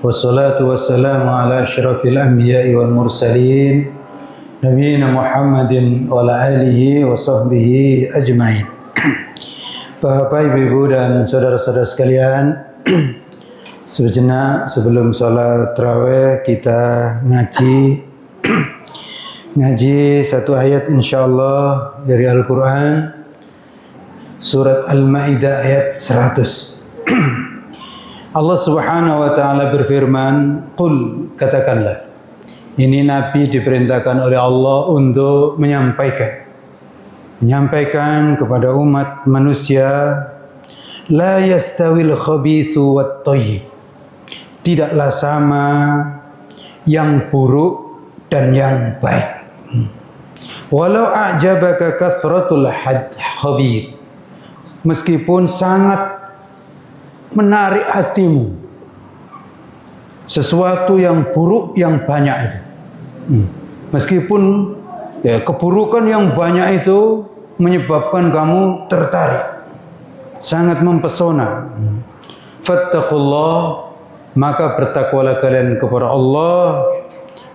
Wassalatu wassalamu ala asyrafil anbiya'i wal mursalin Nabiina Muhammadin wa ala alihi wa sahbihi ajmain. Bapak, Ibu, dan saudara-saudara sekalian, sejenak sebelum sholat tarawih kita ngaji satu ayat insyaallah dari Al-Quran, surat Al-Ma'idah ayat 100. Allah Subhanahu wa ta'ala berfirman, "Qul," katakanlah. Ini Nabi diperintahkan oleh Allah untuk menyampaikan kepada umat manusia, la yastawil khabithu wat thayyib. Tidaklah sama yang buruk dan yang baik. Walau a'jabaka kathratul khabith. Meskipun sangat menarik hatimu sesuatu yang buruk yang banyak itu, meskipun keburukan yang banyak itu menyebabkan kamu tertarik, sangat mempesona, fattaqullah, maka bertakwalah kalian kepada Allah,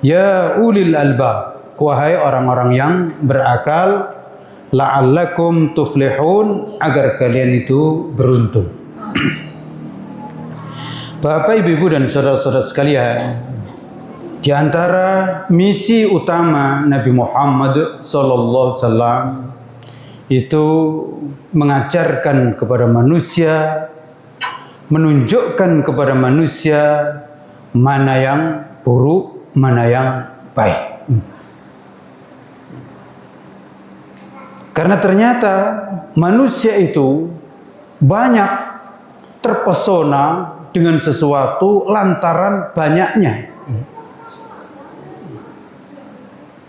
ya ulil albab, wahai orang-orang yang berakal, la'allakum tuflihun, agar kalian itu beruntung. Bapak, Ibu, dan saudara-saudara sekalian, di antara misi utama Nabi Muhammad SAW itu mengajarkan kepada manusia, menunjukkan kepada manusia mana yang buruk, mana yang baik. Karena ternyata manusia itu banyak terpesona dengan sesuatu lantaran banyaknya.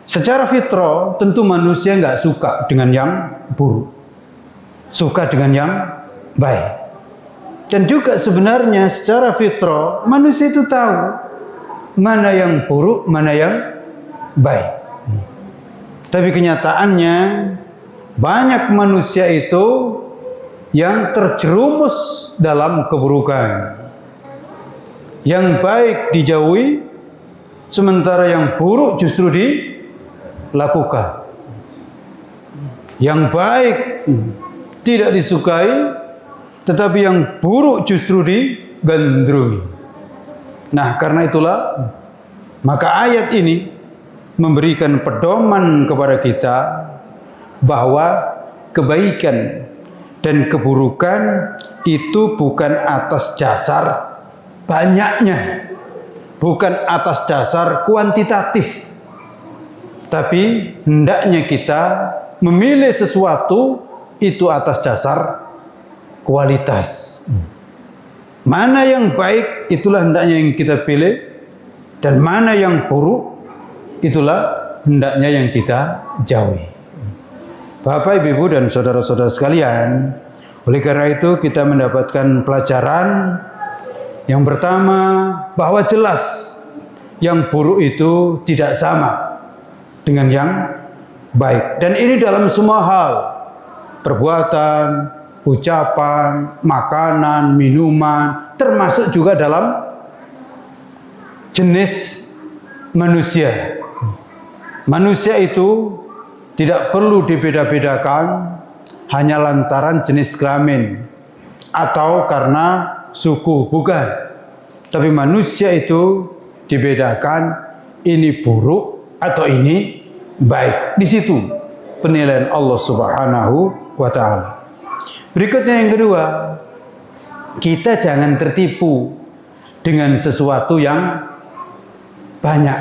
Secara fitrah tentu manusia nggak suka dengan yang buruk, suka dengan yang baik. Dan juga sebenarnya secara fitrah manusia itu tahu mana yang buruk, mana yang baik. Tapi kenyataannya banyak manusia itu yang terjerumus dalam keburukan. Yang baik dijauhi, sementara yang buruk justru dilakukan. Yang baik tidak disukai, tetapi yang buruk justru digandrungi. Nah, karena itulah maka ayat ini memberikan pedoman kepada kita bahwa kebaikan dan keburukan itu bukan atas dasar banyaknya, bukan atas dasar kuantitatif, tapi hendaknya kita memilih sesuatu itu atas dasar kualitas. Mana yang baik itulah hendaknya yang kita pilih, dan mana yang buruk itulah hendaknya yang kita jauhi. Bapak, Ibu, dan saudara-saudara sekalian, oleh karena itu kita mendapatkan pelajaran yang pertama, bahwa jelas yang buruk itu tidak sama dengan yang baik. Dan ini dalam semua hal, perbuatan, ucapan, makanan, minuman, termasuk juga dalam jenis manusia. Manusia itu tidak perlu dibeda-bedakan hanya lantaran jenis kelamin atau karena suku, bukan. Tapi manusia itu dibedakan ini buruk atau ini baik. Di situ penilaian Allah Subhanahu wa ta'ala. Berikutnya yang kedua, kita jangan tertipu dengan sesuatu yang banyak.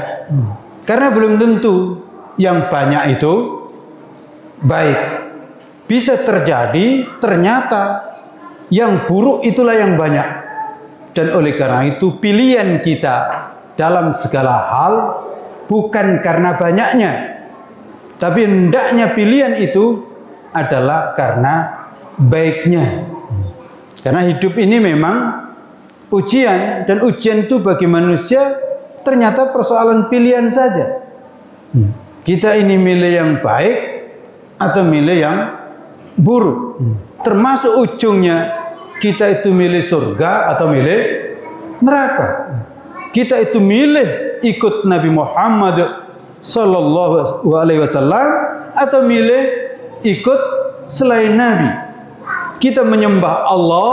Karena belum tentu yang banyak itu baik. Bisa terjadi ternyata yang buruk itulah yang banyak. Dan oleh karena itu pilihan kita dalam segala hal bukan karena banyaknya, tapi hendaknya pilihan itu adalah karena baiknya. Karena hidup ini memang ujian, dan ujian itu bagi manusia ternyata persoalan pilihan saja. Kita ini milih yang baik atau milih yang buruk. Termasuk ujungnya kita itu milih surga atau milih neraka. Kita itu milih ikut Nabi Muhammad sallallahu alaihi wasallam atau milih ikut selain Nabi. Kita menyembah Allah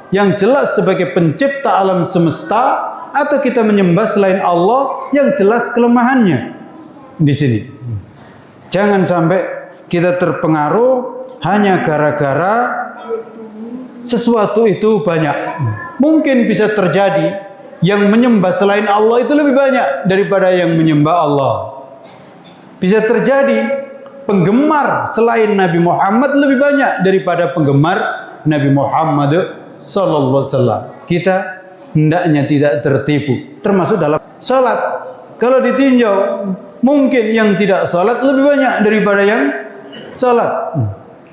yang jelas sebagai pencipta alam semesta, atau kita menyembah selain Allah yang jelas kelemahannya. Di sini jangan sampai kita terpengaruh hanya gara-gara sesuatu itu banyak. Mungkin bisa terjadi yang menyembah selain Allah itu lebih banyak daripada yang menyembah Allah. Bisa terjadi penggemar selain Nabi Muhammad lebih banyak daripada penggemar Nabi Muhammad sallallahu alaihi wasallam. Kita hendaknya tidak tertipu, termasuk dalam salat. Kalau ditinjau, mungkin yang tidak salat lebih banyak daripada yang salat.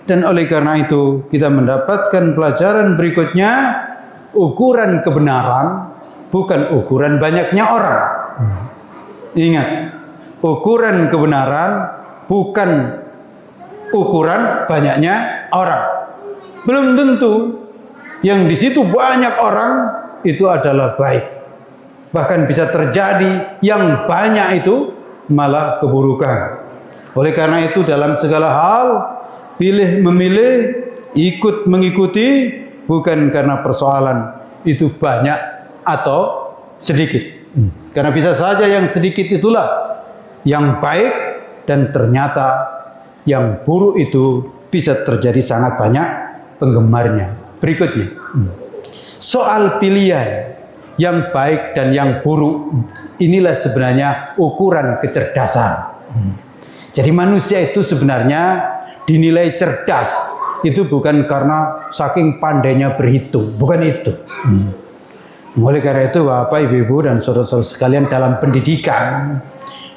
Dan oleh karena itu kita mendapatkan pelajaran berikutnya, ukuran kebenaran bukan ukuran banyaknya orang. Ingat, ukuran kebenaran bukan ukuran banyaknya orang. Belum tentu yang di situ banyak orang itu adalah baik. Bahkan bisa terjadi yang banyak itu malah keburukan. Oleh karena itu dalam segala hal pilih memilih, ikut mengikuti bukan karena persoalan itu banyak atau sedikit. Karena bisa saja yang sedikit itulah yang baik, dan ternyata yang buruk itu bisa terjadi sangat banyak penggemarnya. Berikutnya, soal pilihan yang baik dan yang buruk, inilah sebenarnya ukuran kecerdasan. Jadi manusia itu sebenarnya dinilai cerdas itu bukan karena saking pandainya berhitung, bukan itu. Oleh karena itu Bapak, Ibu, dan saudara-saudara sekalian, dalam pendidikan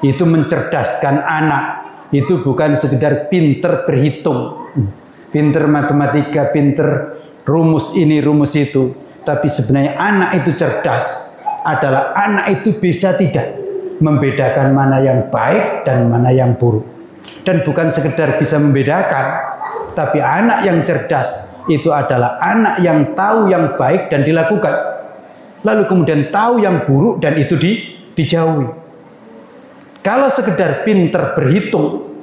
itu mencerdaskan anak itu bukan sekedar pinter berhitung, pinter matematika, pinter rumus ini, rumus itu. Tapi sebenarnya anak itu cerdas adalah anak itu bisa tidak membedakan mana yang baik dan mana yang buruk. Dan bukan sekedar bisa membedakan, tapi anak yang cerdas itu adalah anak yang tahu yang baik dan dilakukan, lalu kemudian tahu yang buruk dan itu dijauhi. Kalau sekedar pinter berhitung,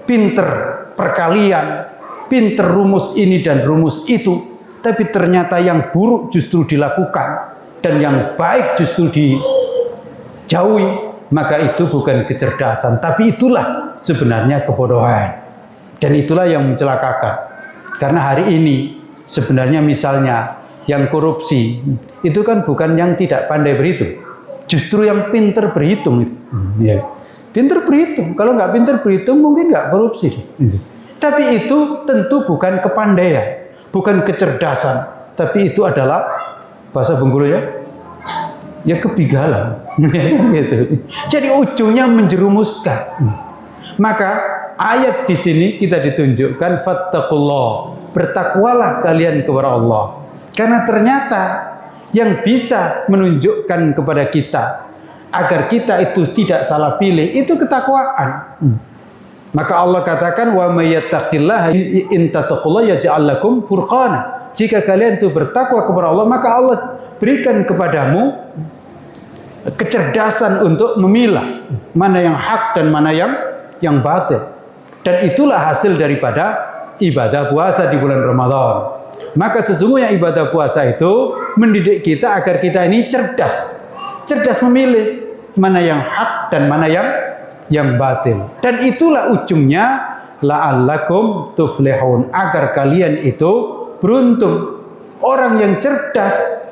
pinter perkalian, pinter rumus ini dan rumus itu, tapi ternyata yang buruk justru dilakukan dan yang baik justru dijauhi, maka itu bukan kecerdasan, tapi itulah sebenarnya kebodohan. Dan itulah yang mencelakakan. Karena hari ini sebenarnya misalnya yang korupsi itu kan bukan yang tidak pandai berhitung, justru yang pinter berhitung itu. Ya. Pinter berhitung. Kalau nggak pinter berhitung mungkin nggak korupsi. Tapi itu tentu bukan kepandaian, bukan kecerdasan, tapi itu adalah bahasa Bengkulu ya kebigalan. Gitu. Jadi ujungnya menjerumuskan. Maka ayat di sini kita ditunjukkan fattaqullah, bertakwalah kalian kepada Allah. Karena ternyata yang bisa menunjukkan kepada kita agar kita itu tidak salah pilih itu ketakwaan. Maka Allah katakan wa may yattaqillaha in tattaqullaha yaj'al lakum furqana. Jika kalian itu bertakwa kepada Allah, maka Allah berikan kepadamu kecerdasan untuk memilah mana yang hak dan mana yang batil. Dan itulah hasil daripada ibadah puasa di bulan Ramadan. Maka sesungguhnya ibadah puasa itu mendidik kita agar kita ini cerdas memilih mana yang hak dan mana yang batil. Dan itulah ujungnya la'allakum tuflihun, agar kalian itu beruntung. Orang yang cerdas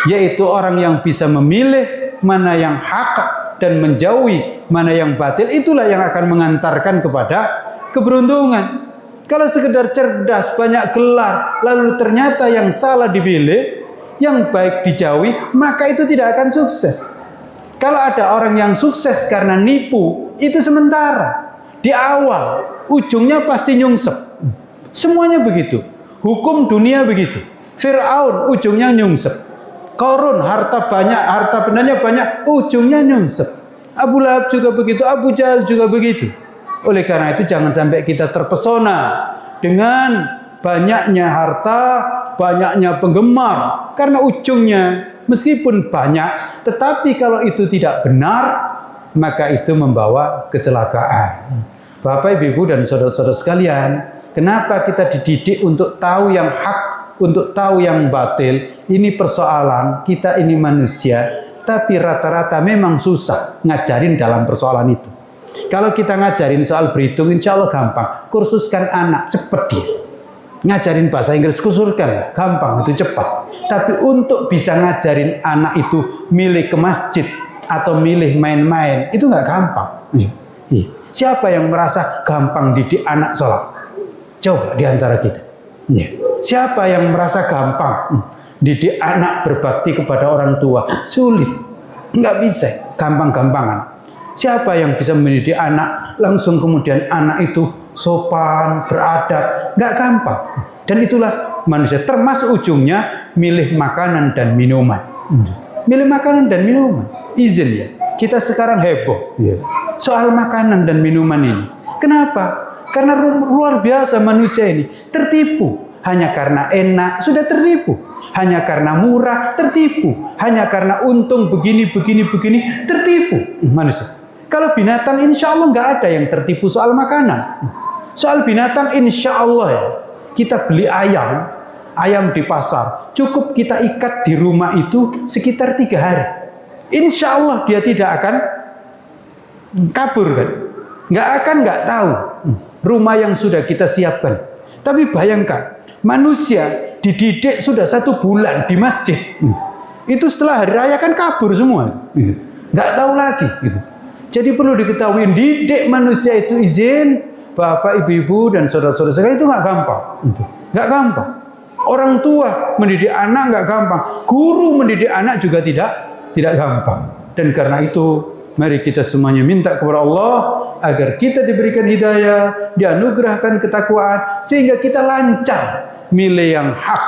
yaitu orang yang bisa memilih mana yang hak dan menjauhi mana yang batil, itulah yang akan mengantarkan kepada keberuntungan. Kalau sekedar cerdas, banyak gelar, lalu ternyata yang salah dipilih, yang baik dijauhi, maka itu tidak akan sukses. Kalau ada orang yang sukses karena nipu, itu sementara. Di awal, ujungnya pasti nyungsep. Semuanya begitu. Hukum dunia begitu. Fir'aun, ujungnya nyungsep. Qarun, harta banyak, harta bendanya banyak, ujungnya nyungsep. Abu Lahab juga begitu, Abu Jahal juga begitu. Oleh karena itu jangan sampai kita terpesona dengan banyaknya harta, banyaknya penggemar. Karena ujungnya meskipun banyak, tetapi kalau itu tidak benar, maka itu membawa kecelakaan. Bapak, Ibu, dan saudara-saudara sekalian, kenapa kita dididik untuk tahu yang hak, untuk tahu yang batil? Ini persoalan, kita ini manusia, tapi rata-rata memang susah ngajarin dalam persoalan itu. Kalau kita ngajarin soal berhitung, insya Allah gampang. Kursuskan anak, cepet dia. Ngajarin bahasa Inggris, kursuskan, gampang, itu cepat. Tapi untuk bisa ngajarin anak itu milih ke masjid atau milih main-main, itu nggak gampang. Siapa yang merasa gampang didik anak sholat? Coba di antara kita. Siapa yang merasa gampang didik anak berbakti kepada orang tua? Sulit, nggak bisa, gampang-gampangan. Siapa yang bisa mendidik anak langsung kemudian anak itu sopan, beradab? Nggak gampang. Dan itulah manusia, termasuk ujungnya milih makanan dan minuman. Milih makanan dan minuman, izin ya. Kita sekarang heboh soal makanan dan minuman ini. Kenapa? Karena luar biasa manusia ini tertipu. Hanya karena enak sudah tertipu. Hanya karena murah tertipu. Hanya karena untung begini tertipu manusia. Kalau binatang insya Allah nggak ada yang tertipu soal makanan. Soal binatang insya Allah ya. Kita beli ayam di pasar, cukup kita ikat di rumah itu sekitar 3 hari. Insya Allah dia tidak akan kabur kan. Nggak tahu rumah yang sudah kita siapkan. Tapi bayangkan, manusia dididik sudah 1 bulan di masjid. Itu setelah hari raya kan kabur semua. Nggak tahu lagi gitu. Jadi perlu diketahui, didik manusia itu izin, Bapak, Ibu, dan saudara-saudara sekalian, itu nggak gampang. Nggak gampang. Orang tua mendidik anak nggak gampang. Guru mendidik anak juga tidak gampang. Dan karena itu, mari kita semuanya minta kepada Allah agar kita diberikan hidayah, dianugerahkan ketakwaan, sehingga kita lancar milih yang hak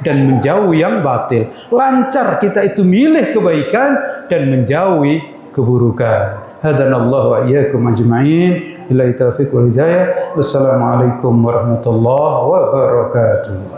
dan menjauhi yang batil. Lancar kita itu milih kebaikan dan menjauhi keburukan. Hadanallahu wa iyyakum ajma'in. Billahi taufiq wal hidayah. Wassalamualaikum warahmatullahi wabarakatuh.